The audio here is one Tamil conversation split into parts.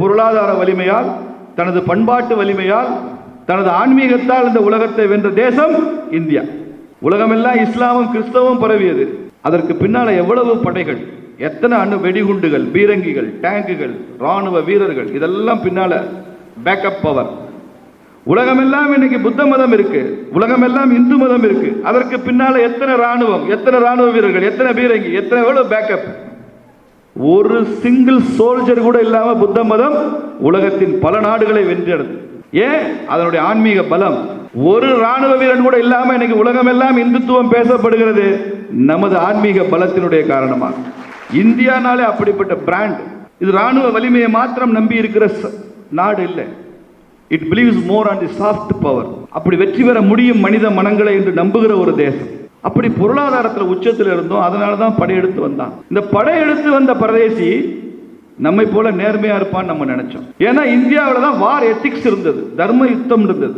பொருளாதார வலிமையால், தனது பண்பாட்டு வலிமையால், தனது ஆன்மீகத்தால் இந்த உலகத்தை வென்ற தேசம் இந்தியா. உலகமெல்லாம் இஸ்லாமும் கிறிஸ்தவம் பரவியது. அதற்கு பின்னால எவ்வளவு படைகள், எத்தனை அணு வெடிகுண்டுகள், பீரங்கிகள், டேங்குகள், ராணுவ வீரர்கள், இதெல்லாம் பின்னால பேக்கப் பவர். உலகமெல்லாம் இன்னைக்கு புத்த மதம் இருக்கு, உலகமெல்லாம் இந்து மதம் இருக்கு. அதற்கு பின்னால எத்தனை ராணுவம், எத்தனை ராணுவ வீரர்கள், எத்தனை பீரங்கி, எத்தனை எவ்வளவு பேக்கப். ஒரு சிங்கிள் சோல்ஜர் கூட இல்லாம புத்த மதம் உலகத்தின் பல நாடுகளை வென்றெடுத்து. ஏன்? அதனுடைய ஆன்மீக பலம். ஒரு ராணுவ வீரன் கூட இல்லாம இன்னைக்கு உலகமெல்லாம் இந்துத்துவம் பேசப்படுகிறது நமது ஆன்மீக பலத்தினுடைய காரணமாக. இந்தியானாலே அப்படிப்பட்ட பிராண்ட். இது ராணுவ வலிமையை மாத்திரம் நம்பி இருக்கிற நாடு இல்லை. It believes more on the soft power. அப்படி வெற்றி பெற முடியும் மனித மனங்களை என்று நம்புகிற ஒரு தேசம். அப்படி பொருளாதாரத்தில் உச்சத்தில் இருந்தோம். அதனால தான் படையெடுத்து வந்தான். இந்த படையெடுத்து வந்த பரதேசி நம்மை போல நேர்மையா இருப்பான்னு நம்ம நினைச்சோம். ஏன்னா இந்தியாவில் தான் வார் எத்திக்ஸ் இருந்தது, தர்ம யுத்தம் இருந்தது.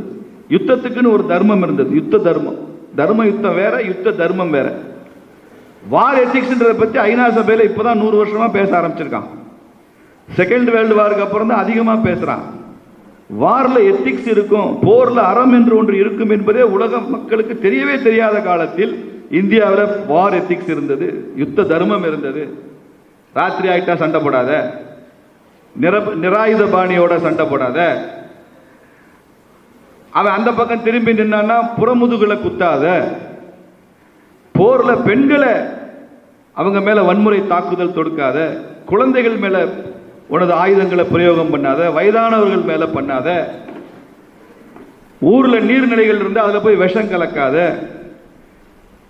யுத்தத்துக்குன்னு ஒரு தர்மம் இருந்தது, யுத்த தர்மம். தர்ம யுத்தம் வேற, யுத்த தர்மம் வேற. வார் எத்திக்ஸ்ன்றதை பற்றி ஐநா சபையில் இப்போதான் 100 வருஷமா பேச ஆரம்பிச்சிருக்கான். செகண்ட் வேர்ல்டு வாருக்கு அப்புறம் தான் அதிகமாக பேசுறான். வார்ல எத்திக்ஸ் இருக்கும், போர்ல அறம் என்று ஒன்று இருக்கும் என்பதே உலக மக்களுக்கு தெரியவே தெரியாத காலத்தில் இந்தியாவில் வார் எத்திக்ஸ் இருந்தது, யுத்த தர்மம் இருந்தது. ராத்திரி ஆயிட்டா சண்டை போடாத, நிராயுத பாணியோட சண்டை போடாத, அவன் அந்த பக்கம் திரும்பி நின்னான்னா புறமுதுகுல குத்தாத, போர்ல பெண்களை அவங்க மேல வன்முறை தாக்குதல் தொடுக்காத, குழந்தைகள் மேல உனது ஆயுதங்களை பிரயோகம் பண்ணாத, வயதானவர்கள் மேல பண்ணாத, ஊர்ல நீர்நிலைகள் இருந்து அதுல போய் விஷம் கலக்காத,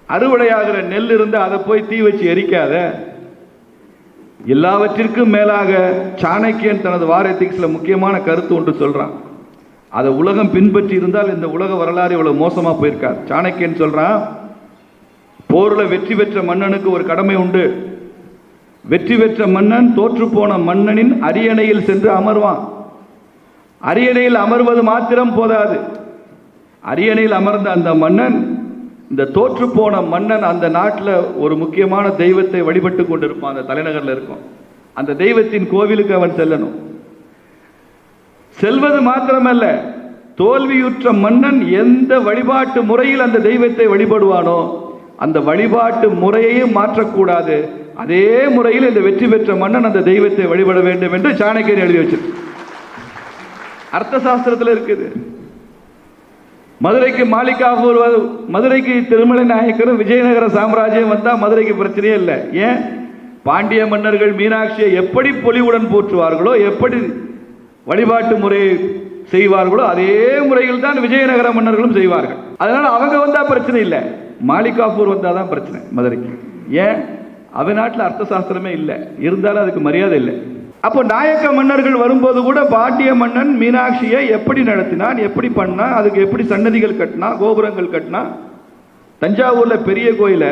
அறுவடையாகிற நெல் இருந்து அதை போய் தீ வச்சு எரிக்காத. எல்லாவற்றிற்கும் மேலாக சாணக்கியன் தனது வார் எத்திக்ஸ்ல முக்கியமான கருத்து ஒன்று சொல்றான். அதை உலகம் பின்பற்றி இருந்தால் இந்த உலக வரலாறு இவ்வளவு மோசமா போயிருக்கார். சாணக்கியன் சொல்றான், போர்ல வெற்றி பெற்ற மன்னனுக்கு ஒரு கடமை உண்டு. வெற்றி பெற்ற மன்னன் தோற்று போன மன்னனின் அரியணையில் சென்று அமர்வான். அரியணையில் அமர்வது மாத்திரம் போதாது. அரியணையில் அமர்ந்த அந்த மன்னன், இந்த தோற்று போன மன்னன் அந்த நாட்டில் ஒரு முக்கியமான தெய்வத்தை வழிபட்டு கொண்டிருப்பான். அந்த தலைநகரில் இருக்கும் அந்த தெய்வத்தின் கோவிலுக்கு அவன் செல்லணும். செல்வது மாத்திரமல்ல, தோல்வியுற்ற மன்னன் எந்த வழிபாட்டு முறையில் அந்த தெய்வத்தை வழிபடுவானோ அந்த வழிபாட்டு முறையையும் மாற்றக்கூடாது. அதே முறையில் இந்த வெற்றி பெற்ற மன்னன் அந்த தெய்வத்தை வழிபட வேண்டும் என்று சாணக்கியன் எழுதி வச்சிருக்கு. அர்த்த சாஸ்திரத்தில் இருக்குது. மதுரைக்கு மாலிகாபூர், மதுரைக்கு திருமலை நாயக்கரும் விஜயநகர சாம்ராஜ்யம் வந்தா மதுரைக்கு பிரச்சனையே இல்லை. ஏன்? பாண்டிய மன்னர்கள் மீனாட்சியை எப்படி பொலிவுடன் போற்றுவார்களோ, எப்படி வழிபாட்டு முறையை செய்வார்களோ அதே முறையில் தான் விஜயநகர மன்னர்களும் செய்வார்கள். அதனால அவங்க வந்தா பிரச்சனை இல்லை, மாலிகாபூர் வந்தாதான் பிரச்சனை மதுரைக்கு. ஏன்? அவன் நாட்டில் அர்த்த சாஸ்திரமே இல்லை, இருந்தாலும் அதுக்கு மரியாதை இல்லை. அப்போ நாயக்க மன்னர்கள் வரும்போது கூட பாண்டிய மன்னன் மீனாட்சியை எப்படி நடத்தினான், எப்படி பண்ணா, அதுக்கு எப்படி சன்னதிகள் கட்டினா, கோபுரங்கள் கட்டினா. தஞ்சாவூர்ல பெரிய கோயில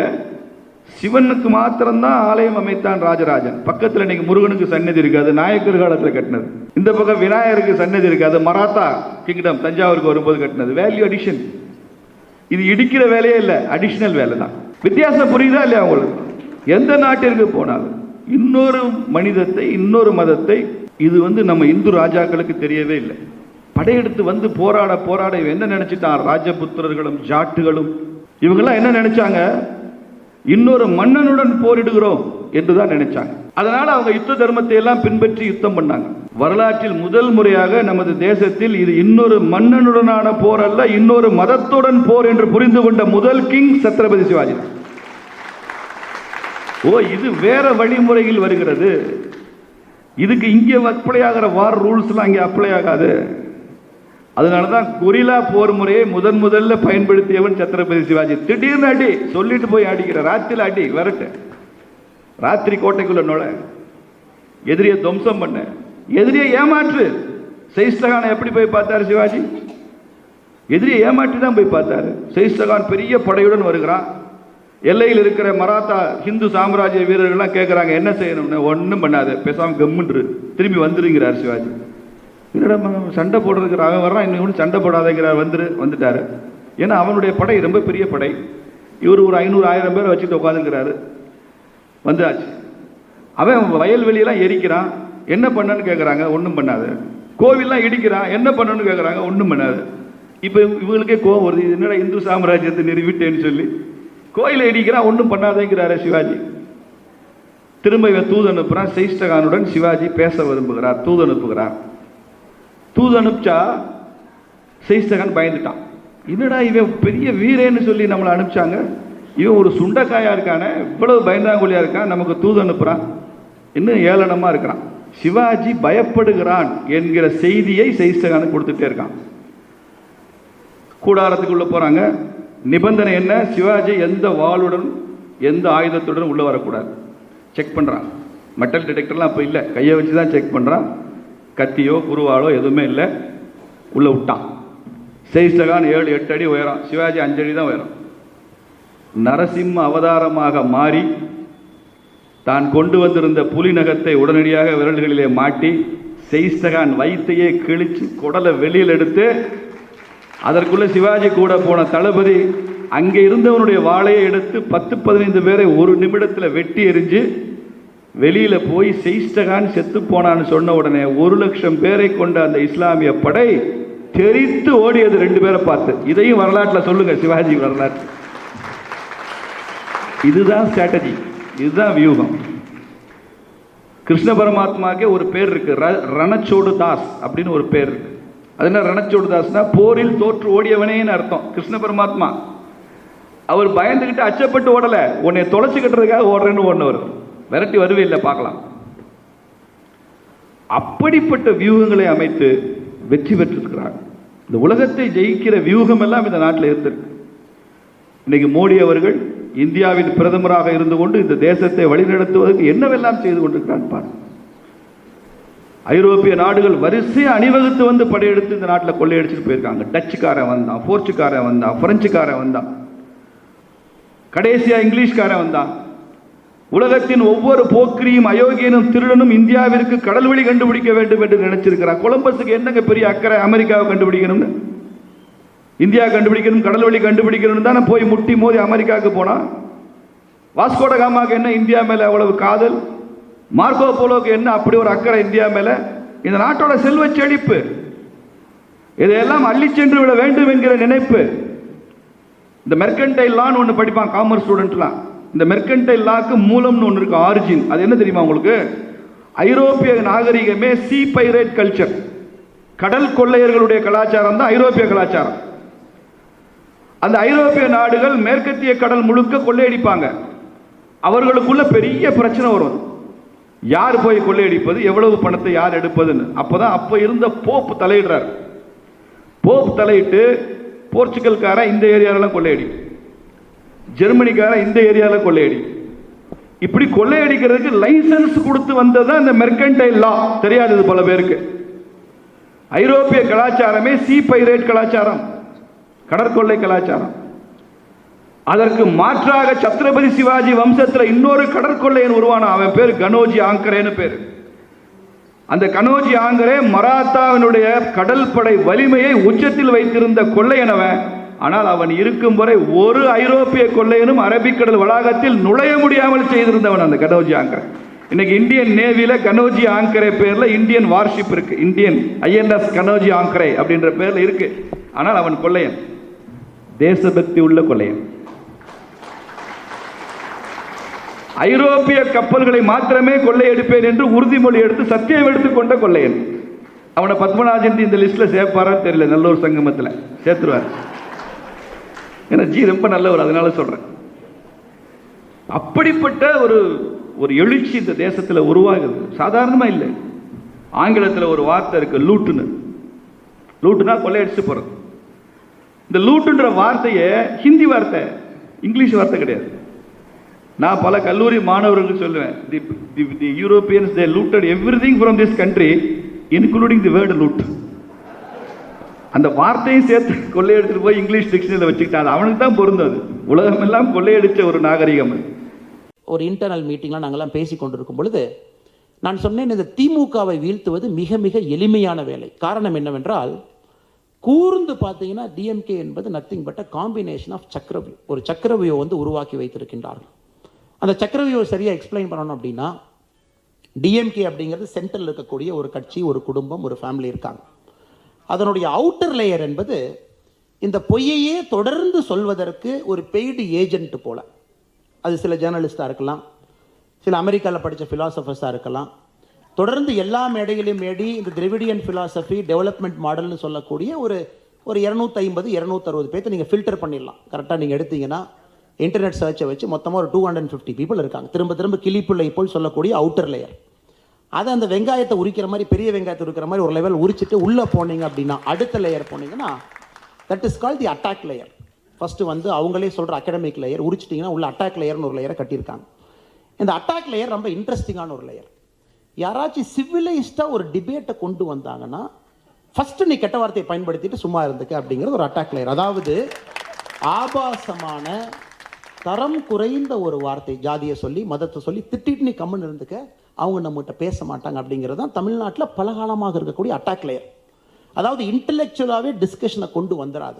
சிவனுக்கு மாத்திரம்தான் ஆலயம் அமைத்தான் ராஜராஜன். பக்கத்தில் இன்னைக்கு முருகனுக்கு சன்னதி இருக்காது, நாயக்கர் காலத்தில் கட்டினது. இந்த பக்கம் விநாயகருக்கு சன்னதி இருக்காது, மராத்தா கிங்டம் தஞ்சாவூருக்கு வரும்போது கட்டினது. Value addition. இது இடிக்கிற வேலையே இல்லை, அடிஷனல் வேலை தான். வித்தியாசம் புரியுதா இல்லையா உங்களுக்கு? எந்த நாட்டிற்கு போனாலும் இன்னொரு மனிதத்தை, இன்னொரு மதத்தை, இது நம்ம இந்து ராஜாக்களுக்கு தெரியவே இல்லை. படையெடுத்து வந்து போராட போராட என்ன நினைச்சிட்டான்? ராஜபுத்திரர்களும் ஜாட்டுகளும் இவங்கெல்லாம் என்ன நினைச்சாங்க? இன்னொரு மன்னனுடன் போரிடுகிறோம் என்றுதான் நினைச்சாங்க. அதனால அவங்க யுத்த தர்மத்தை எல்லாம் பின்பற்றி யுத்தம் பண்ணாங்க. வரலாற்றில் முதல் முறையாக நமது தேசத்தில் இது இன்னொரு மன்னனுடனான போர் அல்ல, இன்னொரு மதத்துடன் போர் என்று புரிந்து கொண்ட முதல் கிங் சத்ரபதி சிவாஜி. ஓ, இது வேற வழிமுறையில் வருகிறது, இதுக்கு இங்கே அப்ளை ஆகிற வார் ரூல்ஸ்லாம் அங்கே அப்ளை ஆகாது. அதனாலதான் கொரில்லா போர் முறையை முதல்ல பயன்படுத்தியவன் சத்ரபதி சிவாஜி. திடீர்னு அடி சொல்லிட்டு போய் அடிக்கிற, ராத்திரில அடி விரட்டு, ராத்திரி கோட்டைக்குள்ள நுழ, எதிரியை துவம்சம் பண்ண, எதிரியை ஏமாற்று. சைஸ்தகானை எப்படி போய் பார்த்தாரு சிவாஜி? எதிரியை ஏமாற்றி தான் போய் பார்த்தாரு. சைஸ்தகான் பெரிய படையுடன் வருகிறான். எல்லையில் இருக்கிற மராத்தா ஹிந்து சாம்ராஜ்ய வீரர்கள்லாம் கேட்குறாங்க, என்ன செய்யணும்னு. ஒன்றும் பண்ணாது, பேசாமல் கம்முன்று திரும்பி வந்துருங்கிறார் சிவாஜி. சண்டை போடுறதுக்கு அவன் வர்றான், இன்னும் சண்டை போடாதங்கிறார். வந்துட்டாரு. ஏன்னா அவனுடைய படை ரொம்ப பெரிய படை. இவர் ஒரு 500-1000 பேரை வச்சுட்டு உட்காந்துங்கிறாரு. வந்தாச்சு. அவன் வயல்வெளியெல்லாம் எரிக்கிறான். என்ன பண்ணன்னு கேட்குறாங்க, ஒன்றும் பண்ணாது. கோவில்லாம் இடிக்கிறான், என்ன பண்ணணும்னு கேட்குறாங்க, ஒன்றும் பண்ணாது. இப்போ இவங்களுக்கே கோவம் வருது, இது என்னடா இந்து சாம்ராஜ்யத்தை நிறுவிட்டேன்னு சொல்லி கோயிலை இடிக்கிறான், ஒன்றும் பண்ணாதேங்கிறாரு சிவாஜி. திரும்ப இவன் தூது அனுப்புகிறான், சைஸ்டகானுடன் சிவாஜி பேச விரும்புகிறார், தூது அனுப்புகிறார். தூது அனுப்பிச்சா சைஸ்டகான் பயந்துட்டான். என்னடா இவன் பெரிய வீரேன்னு சொல்லி நம்மளை அனுப்பிச்சாங்க, இவன் ஒரு சுண்டக்காயா இருக்கானே, இவ்வளவு பயந்தாங்குழியா இருக்கான், நமக்கு தூது அனுப்புகிறான், இன்னும் ஏளனமாக இருக்கிறான். சிவாஜி பயப்படுகிறான் என்கிற செய்தியை சைஸ்டகானுக்கு கொடுத்துட்டே இருக்கான். கூடாரத்துக்குள்ள போறாங்க. நிபந்தனை என்ன, சிவாஜி எந்த வாளுடன் எந்த ஆயுதத்துடன் உள்ள வரக்கூடாது. செக் பண்றான். மெட்டல் டிடெக்டர்லாம் அப்போ இல்லை, கையை வச்சு தான் செக் பண்றான். கத்தியோ குருவாளோ எதுவுமே இல்லை. உள்ள விட்டான். சைஸ்டகான் 7-8 அடி உயரம், சிவாஜி 5 அடி தான் உயரம். நரசிம்ம அவதாரமாக மாறி தான் கொண்டு வந்திருந்த புலி நகத்தை உடனடியாக விரல்களிலே மாட்டி சைஸ்டகான் வயிற்றையே கிழிச்சு குடலை வெளியில் எடுத்து, அதற்குள்ள சிவாஜி கூட போன தளபதி அங்கே இருந்தவனுடைய வாளையை எடுத்து 10-15 பேரை ஒரு நிமிடத்தில் வெட்டி எறிஞ்சு வெளியில போய் சைஸ்டகான் செத்து போனான்னு சொன்ன உடனே 1,00,000 பேரை கொண்ட அந்த இஸ்லாமிய படை தெரித்து ஓடியது 2 பேரை பார்த்து. இதையும் வரலாற்றில் சொல்லுங்க, சிவாஜி வரலாற்று. இதுதான் ஸ்ட்ராட்டஜி, இதுதான் வியூகம். கிருஷ்ண பரமாத்மாக்கே ஒரு பேர் இருக்கு, ரணச்சோடு தாஸ் அப்படின்னு ஒரு பேர் இருக்கு. அது என்ன ரணச்சோடு தாஸ்னா, போரில் தோற்று ஓடியவனேன்னு அர்த்தம். கிருஷ்ண பரமாத்மா அவர் பயந்துகிட்டு அச்சப்பட்டு ஓடல, உன்னை தொலைச்சு கட்டுறதுக்காக ஓடுறேன்னு ஓடினவர். விரட்டி வருவே இல்லை, பார்க்கலாம். அப்படிப்பட்ட வியூகங்களை அமைத்து வெற்றி பெற்றிருக்கிறார். இந்த உலகத்தை ஜெயிக்கிற வியூகம் எல்லாம் இந்த நாட்டில் இருந்திருக்கு. இன்னைக்கு மோடி அவர்கள் இந்தியாவின் பிரதமராக இருந்து கொண்டு இந்த தேசத்தை வழிநடத்துவதற்கு என்னவெல்லாம் செய்து கொண்டிருக்கிறார் பாரு. ஐரோப்பிய நாடுகள் வரிசையை அணிவகுத்து வந்து படையெடுத்து இந்த நாட்டில் கொள்ளையடிச்சுட்டு போயிருக்காங்க. டச்சுக்காரன் வந்தான், போர்ச்சுக்காரன் வந்தான், பிரெஞ்சுக்காரன் வந்தான், கடைசியா இங்கிலீஷ்காரன் வந்தான். உலகத்தின் ஒவ்வொரு போக்கிரியும் அயோக்கியனும் திருடனும் இந்தியாவிற்கு கடல் வழி கண்டுபிடிக்க வேண்டும் என்று நினைச்சிருக்கிறார். கொலம்பஸுக்கு என்னங்க பெரிய அக்கறை, அமெரிக்காவை கண்டுபிடிக்கணும்னு, இந்தியா கண்டுபிடிக்கணும், கடல் வழி கண்டுபிடிக்கணும் தானே போய் முட்டி மோதி அமெரிக்காவுக்கு போனா. வாஸ்கோட காமாக்கு என்ன இந்தியா மேல அவ்வளவு காதல், மார்க்கோ போலோக்கு என்ன அப்படி ஒரு அக்கறை இந்தியா மேல. இந்த நாட்டோட செல்வ செழிப்பு, இதையெல்லாம் அள்ளி சென்று விட வேண்டும் என்கிற நினைப்பு. இந்த மெர்கன்டைல் லான்னு ஒன்று படிப்பான் காமர்ஸ் ஸ்டூடெண்ட்லாம். இந்த மெர்கன்டைல் லாக்கு மூலம்னு ஒன்று இருக்கு, ஆரிஜின். அது என்ன தெரியுமா உங்களுக்கு? ஐரோப்பிய நாகரிகமே சீ பைரேட் கல்ச்சர், கடல் கொள்ளையர்களுடைய கலாச்சாரம் தான் ஐரோப்பிய கலாச்சாரம். அந்த ஐரோப்பிய நாடுகள் மேற்கத்திய கடல் முழுக்க கொள்ளையடிப்பாங்க. அவர்களுக்குள்ள பெரிய பிரச்சனை வரும், யார் போய் கொள்ளையடிப்பது, எவ்வளவு பணத்தை யார் எடுப்பதுன்னு. அப்பதான் அப்ப இருந்த போப் தலையிடுறார். போப் தலையிட்டு போர்ச்சுகல்காரன் இந்த ஏரியாலாம் கொள்ளையடி, ஜெர்மனிக்காரன் இந்த ஏரியாவில் கொள்ளையடி, இப்படி கொள்ளையடிக்கிறதுக்கு லைசன்ஸ் கொடுத்து வந்ததுதான் இந்த மெர்கன்டைல் லா. தெரியாது இது பல பேருக்கு. ஐரோப்பிய கலாச்சாரமே சீ பைரேட் கலாச்சாரம், கடற்கொள்ளை கலாச்சாரம். அதற்கு மாற்றாக சத்ரபதி சிவாஜி வம்சத்தில் இன்னொரு கடற்கொள்ளையன் உருவான, அவன் பேர் கனோஜி ஆங்கரேன்னு பேரு. அந்த கனோஜி ஆங்கரே மராத்தாவினுடைய கடல் படை வலிமையை உச்சத்தில் வைத்திருந்த கொள்ளையனவன். ஆனால் அவன் இருக்கும் வரை ஒரு ஐரோப்பிய கொள்ளையனும் அரபிக்கடல் வளாகத்தில் நுழைய முடியாமல் செய்திருந்தவன் அந்த கனோஜி ஆங்கரே. இன்னைக்கு இந்தியன் நேவில கனோஜி ஆங்கரே பேர்ல இந்தியன் வார்ஷிப் இருக்கு, இந்தியன் INS கனோஜி ஆங்கரே அப்படின்ற பேர்ல இருக்கு. ஆனால் அவன் கொள்ளையன், தேசபக்தி உள்ள கொள்ளையன். ஐரோப்பிய கப்பல்களை மாத்திரமே கொள்ளையடிப்பேன் என்று உறுதிமொழி எடுத்து சத்தியம் எடுத்துக் கொண்ட கொள்ளையன். அவனை பத்மநாஜன் இந்த லிஸ்ட்ல சேர்ப்பாரான்னு தெரியல, நல்லூர் சங்கமத்தில் சேர்த்துருவார். ஏன்னா ஜி ரொம்ப நல்லவர், அதனால சொல்றேன். அப்படிப்பட்ட ஒரு எழுச்சி இந்த தேசத்தில் உருவாகுது, சாதாரணமா இல்லை. ஆங்கிலத்தில் ஒரு வார்த்தை இருக்கு, லூட்டுன்னு. லூட்டுனா கொள்ளையடிச்சு போறது. இந்த லூட்டுன்ற வார்த்தையை ஹிந்தி வார்த்தை, இங்கிலீஷ் வார்த்தை கிடையாது. நான் பல கல்லூரி மாணவர்களுக்கு சொல்லுவேன், the Europeans they looted everything from this country including the word loot. அந்த வார்த்தையும் சேர்த்து கொள்ளையடிச்சுட்டு போய் இங்கிலீஷ் டிக்ஷனரியில் வச்சுக்கிட்டாங்க. அவனுக்கு தான் பொருந்தது. உலகம் எல்லாம் கொள்ளையடிச்ச ஒரு நாகரிகம். ஒரு இன்டர்னல் மீட்டிங்லாம் நாங்கள்லாம் பேசி கொண்டிருக்கும் பொழுது நான் சொன்னேன், இந்த திமுகவை வீழ்த்துவது மிக மிக எளிமையான வேலை. காரணம் என்னவென்றால், கூர்ந்து பார்த்தீங்கன்னா டிஎம்கே என்பது nothing but a combination of chakravyuh. ஒரு சக்கரவியூ உருவாக்கி வைத்திருக்கின்றார்கள். அந்த சக்கரவியூவை சரியாக எக்ஸ்பிளைன் பண்ணணும் அப்படின்னா, டிஎம்கே அப்படிங்கிறது சென்ட்ரல் இருக்கக்கூடிய ஒரு கட்சி, ஒரு குடும்பம், ஒரு ஃபேமிலி இருக்காங்க. அதனுடைய அவுட்டர் லேயர் என்பது இந்த பொய்யையே தொடர்ந்து சொல்வதற்கு ஒரு பெய்டு ஏஜென்ட் போல. அது சில ஜேர்னலிஸ்டாக இருக்கலாம், சில அமெரிக்காவில் படித்த ஃபிலாசபர்ஸாக இருக்கலாம். தொடர்ந்து எல்லா மேடைகளையும் மேடி இந்த திராவிடியன் ஃபிலாசபி டெவலப்மெண்ட் மாடல்னு சொல்லக்கூடிய ஒரு 250-260 பேர்த்தை நீங்கள் ஃபில்டர் பண்ணிடலாம். கரெக்டாக நீங்கள் எடுத்தீங்கன்னா இன்டர்நெட் சர்ச்சை வச்சு மொத்தமாக ஒரு 250 பீப்புள் இருக்காங்க. திரும்ப திரும்ப கிளிப்புள்ளை போல் சொல்லக்கூடிய அவுட்டர் லேயர். அதை அந்த வெங்காயத்தை உரிக்கிற மாதிரி, பெரிய வெங்காயத்தை உரிக்கிற மாதிரி ஒரு லெவல் உரிச்சிட்டு உள்ளே போனீங்க அப்படின்னா, அடுத்த லேயர் போனீங்கன்னா that is called the attack layer. First வந்து அவங்களே சொல்கிற அகாடமிக் லேயர் உரிச்சிட்டிங்கன்னா உள்ள அட்டாக் லேயர்னு ஒரு லேயரை கட்டியிருக்காங்க. இந்த அட்டாக் லேயர் ரொம்ப இன்ட்ரெஸ்டிங்கான ஒரு லேயர். யாராச்சும் சிவிலைஸ்டாக ஒரு டிபேட்டை கொண்டு வந்தாங்கன்னா ஃபஸ்ட்டு நீ கெட்ட வார்த்தையை பயன்படுத்திட்டு சும்மா இருந்துக்க அப்படிங்கிறது ஒரு அட்டாக் லேயர். அதாவது ஆபாசமான தரம் குறைந்த ஒரு வார்த்தை, ஜாதியை சொல்லி மதத்தை சொல்லி திட்டிட்டு நீ கம்முன்னு இருந்துக்க, அவங்க நம்மகிட்ட பேச மாட்டாங்க அப்படிங்கிறது தான் தமிழ்நாட்டில் பலகாலமாக இருக்கக்கூடிய அட்டாக் லேயர். அதாவது இன்டலெக்சுவலாகவே டிஸ்கஷனை கொண்டு வந்துடாத,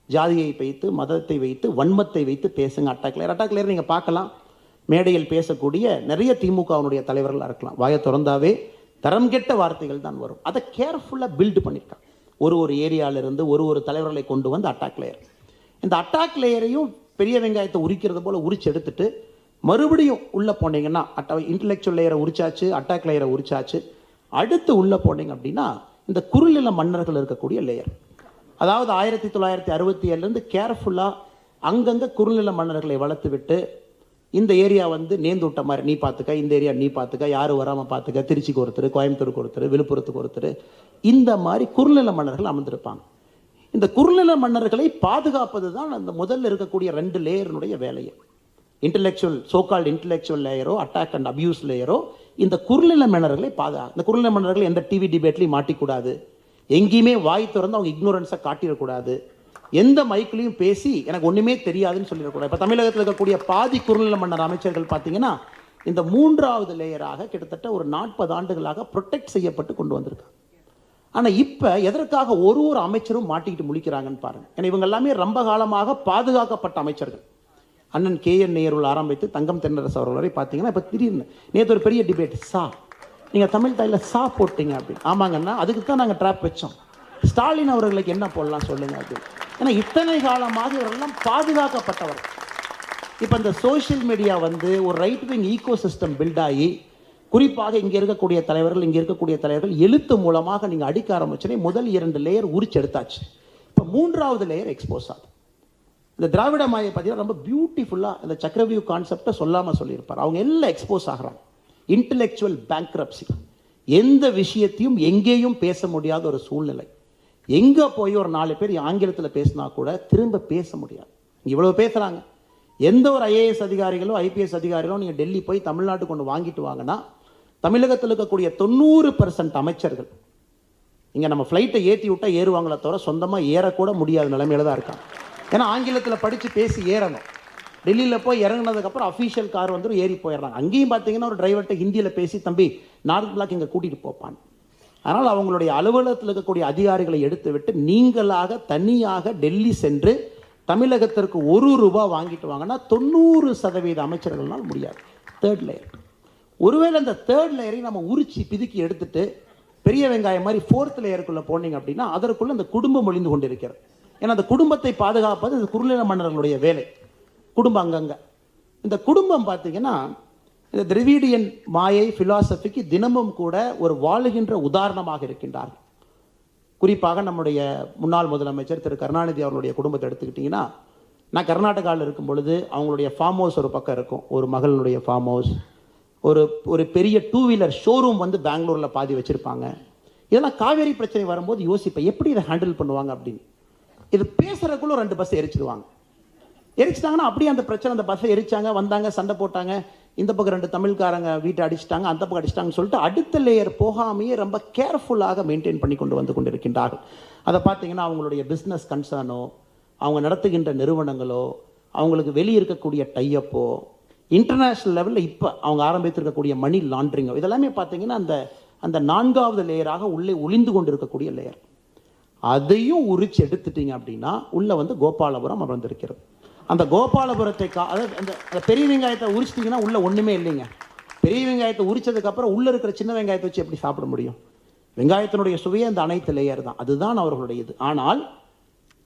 ஜாதியை வைத்து மதத்தை வைத்து வன்மத்தை வைத்து பேசுங்க. Attack layer. அட்டாக் லேயர் நீங்கள் பார்க்கலாம், மேடையில் பேசக்கூடிய நிறைய திமுகவினுடைய தலைவர்களாக இருக்கலாம், வாயை திறந்தாவே தரம் கெட்ட வார்த்தைகள் தான் வரும். அதை கேர்ஃபுல்லாக பில்டு பண்ணியிருக்காங்க. ஒரு ஏரியாவிலிருந்து ஒரு தலைவர்களை கொண்டு வந்து அட்டாக் லேயர். இந்த அட்டாக் லேயரையும் பெரிய வெங்காயத்தை உரிக்கிறது போல் உரிச்சு எடுத்துட்டு மறுபடியும் உள்ளே போனீங்கன்னா இன்டலெக்சுவல் லேயரை உரிச்சாச்சு, அட்டாக் லேயரை உரிச்சாச்சு. அடுத்து உள்ளே போனீங்க அப்படின்னா இந்த குறுநில மன்னர்கள் இருக்கக்கூடிய லேயர். அதாவது 1967 கேர்ஃபுல்லாக அங்கங்கே குறுநில மன்னர்களை வளர்த்து விட்டு இந்த ஏரியா வந்து நேர்ந்து விட்ட மாதிரி நீ பார்த்துக்க, இந்த ஏரியா நீ பார்த்துக்க, யாரும் வராமல் பார்த்துக்க, திருச்சிக்கு ஒருத்தர், கோயம்புத்தூருக்கு ஒருத்தர், விழுப்புரத்துக்கு ஒருத்தர், இந்த மாதிரி குறுநில மன்னர்கள் அமர்ந்திருப்பாங்க. இந்த குறுநில மன்னர்களை பாதுகாப்பது தான் அந்த முதல்ல இருக்கக்கூடிய 2 லேயரினுடைய வேலையை. இன்டலெக்சுவல் சோகால்டு இன்டலெக்சுவல் லேயரோ அட்டாக் அண்ட் அபியூஸ் லேயரோ இந்த குறுநில மன்னர்களை இந்த குறுநில மன்னர்கள் எந்த டிவி டிபேட்லையும் மாட்டிக்கூடாது, எங்கேயுமே வாய் திறந்து அவங்க இக்னோரன்ஸை காட்டிடக்கூடாது, எந்த மைக்கிலையும் பேசி எனக்கு ஒன்றுமே தெரியாதுன்னு சொல்லிடக்கூடாது. இப்போ தமிழகத்தில் இருக்கக்கூடிய பாதி குறுநில மன்னர் அமைச்சர்கள் பார்த்தீங்கன்னா இந்த 3வது லேயராக கிட்டத்தட்ட ஒரு 40 ஆண்டுகளாக ப்ரொடெக்ட் செய்யப்பட்டு கொண்டு வந்திருக்காங்க. ஆனால் இப்போ எதற்காக ஒரு அமைச்சரும் மாட்டிக்கிட்டு முழிக்கிறாங்கன்னு பாருங்கள். ஏன்னா இவங்க எல்லாமே ரொம்ப காலமாக பாதுகாக்கப்பட்ட அமைச்சர்கள். அண்ணன் KN நேருவில் ஆரம்பித்து தங்கம் தென்னரசு அவர்கள் வரை பார்த்தீங்கன்னா இப்போ திடீர்னு நேற்று ஒரு பெரிய டிபேட், நீங்கள் தமிழ் தாயில் போட்டீங்க அப்படின்னு. ஆமாங்கன்னா அதுக்கு தான் நாங்கள் ட்ராப் வச்சோம். ஸ்டாலின் அவர்களுக்கு என்ன போடலாம் சொல்லுங்க அப்படின்னு. ஏன்னா இத்தனை காலமாக இவரெல்லாம் பாதுகாக்கப்பட்டவர். இப்போ இந்த சோஷியல் மீடியா வந்து ஒரு right wing ecosystem build ஆகி குறிப்பாக இங்கே இருக்கக்கூடிய தலைவர்கள் எழுத்து மூலமாக நீங்கள் அடிக்க ஆரம்பிச்சனே முதல் 2 லேயர் உரிச்சு எடுத்தாச்சு. இப்போ 3வது லேயர் எக்ஸ்போஸ் ஆகுது. இந்த திராவிட மாயை பார்த்தீங்கன்னா ரொம்ப பியூட்டிஃபுல்லாக இந்த சக்கரவியூ கான்செப்டை சொல்லாமல் சொல்லியிருப்பார். அவங்க எல்லாம் எக்ஸ்போஸ் ஆகிறாங்க. இன்டலெக்சுவல் பேங்க்ரப்சி, எந்த விஷயத்தையும் எங்கேயும் பேச முடியாத ஒரு சூழ்நிலை. எங்கே போய் ஒரு 4 பேர் ஆங்கிலத்தில் பேசினா கூட திரும்ப பேச முடியாது. இவ்வளோ பேசுகிறாங்க. எந்த ஒரு IAS அதிகாரிகளோ IPS அதிகாரிகளோ நீங்கள் டெல்லி போய் தமிழ்நாட்டுக்கு கொண்டு வாங்கிட்டு வாங்கினா தமிழகத்தில் இருக்கக்கூடிய 90% அமைச்சர்கள் இங்கே நம்ம ஃப்ளைட்டை ஏற்றி விட்டால் ஏறுவாங்களே தவிர சொந்தமாக ஏறக்கூட முடியாத நிலைமையில தான் இருக்காங்க. ஏன்னா ஆங்கிலத்தில் படித்து பேசி ஏறணும். டெல்லியில் போய் இறங்கினதுக்கப்புறம் அஃபீஷியல் கார் வந்து ஏறி போயிடுறாங்க. அங்கேயும் பார்த்தீங்கன்னா ஒரு டிரைவர்கிட்ட ஹிந்தியில் பேசி தம்பி நார்த் பிளாக் இங்கே கூட்டிகிட்டு போப்பான். அதனால் அவங்களுடைய அலுவலகத்தில் இருக்கக்கூடிய அதிகாரிகளை எடுத்து விட்டு நீங்களாக தனியாக டெல்லி சென்று தமிழகத்திற்கு ₹1 வாங்கிட்டு வாங்கன்னா 90% அமைச்சர்கள்னால் முடியாது. 3rd layer. ஒருவேளை அந்த 3rd லேயரை நம்ம உரிச்சு பிதுக்கி எடுத்துட்டு பெரிய வெங்காயம் மாதிரி 4th லேயருக்குள்ளே போனீங்க அப்படின்னா அதற்குள்ளே அந்த குடும்பம் ஒளிந்து கொண்டு இருக்கிறது. ஏன்னா அந்த குடும்பத்தை பாதுகாப்பது இந்த குறுநில மன்னர்களுடைய வேலை. குடும்பம் அங்கங்கே. இந்த குடும்பம் பார்த்தீங்கன்னா இந்த திராவிடியன் மாயை ஃபிலாசபிக்கு தினமும் கூட ஒரு வாழுகின்ற உதாரணமாக இருக்கின்றார்கள். குறிப்பாக நம்முடைய முன்னாள் முதலமைச்சர் திரு கருணாநிதி அவர்களுடைய குடும்பத்தை எடுத்துக்கிட்டிங்கன்னா, நான் கர்நாடகாவில் இருக்கும் பொழுது அவங்களுடைய ஃபார்ம் ஹவுஸ் ஒரு பக்கம் இருக்கும், ஒரு மகளுடைய ஃபார்ம் ஹவுஸ், ஒரு பெரிய 2 வீலர் ஷோரூம் வந்து பெங்களூரில் பாதி வச்சுருப்பாங்க. இதெல்லாம் காவேரி பிரச்சனை வரும்போது யோசிப்பேன் எப்படி இதை ஹேண்டில் பண்ணுவாங்க அப்படின்னு. இது பேசுகிறதுக்குள்ள 2 பஸ் எரிச்சிடுவாங்க. எரிச்சிட்டாங்கன்னா அப்படியே அந்த பிரச்சனை, அந்த பஸ்ஸை எரிச்சாங்க, வந்தாங்க, சண்டை போட்டாங்க, இந்த பக்கம் 2 தமிழ்காரங்க வீட்டை அடிச்சிட்டாங்க, அந்த பக்கம் அடிச்சிட்டாங்கன்னு சொல்லிட்டு அடுத்த லேயர் போகாமையே ரொம்ப கேர்ஃபுல்லாக மெயின்டைன் பண்ணி கொண்டு கொண்டிருக்கின்றார்கள். அதை பார்த்தீங்கன்னா அவங்களுடைய பிஸ்னஸ் கன்சர்னோ, அவங்க நடத்துகின்ற நிறுவனங்களோ, அவங்களுக்கு வெளியே இருக்கக்கூடிய டைப்போ, இன்டர்நேஷ்னல் லெவலில் இப்போ அவங்க ஆரம்பித்திருக்கக்கூடிய மணி லாண்ட்ரிங்கோ, இதெல்லாமே பார்த்தீங்கன்னா அந்த 4வது லேயராக உள்ளே ஒளிந்து கொண்டு இருக்கக்கூடிய லேயர். அதையும் உரிச்சு எடுத்துட்டீங்க அப்படின்னா உள்ளே வந்து கோபாலபுரம் அமர்ந்திருக்கிறது. அந்த கோபாலபுரத்தை அதாவது அந்த பெரிய வெங்காயத்தை உரிச்சிட்டிங்கன்னா உள்ளே ஒன்றுமே இல்லைங்க. பெரிய வெங்காயத்தை உரிச்சதுக்கு அப்புறம் உள்ள இருக்கிற சின்ன வெங்காயத்தை வச்சு எப்படி சாப்பிட முடியும்? வெங்காயத்தினுடைய சுவையே அந்த அனைத்து லேயர் தான். அதுதான் அவர்களுடைய இது. ஆனால்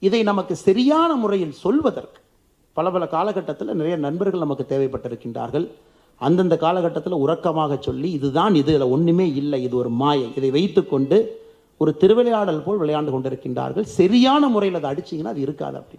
இதை நமக்கு சரியான முறையில் சொல்வதற்கு பல பல காலகட்டத்தில் நிறைய நண்பர்கள் நமக்கு தேவைப்பட்டிருக்கின்றார்கள். அந்தந்த காலகட்டத்தில் உறக்கமாக சொல்லி இதுதான், இதில் ஒன்றுமே இல்லை, இது ஒரு மாயை, இதை வைத்துக்கொண்டு ஒரு திருவிளையாடல் போல் விளையாண்டு கொண்டிருக்கின்றார்கள். சரியான முறையில் அதை அடிச்சிங்கன்னா அது இருக்காது அப்படி.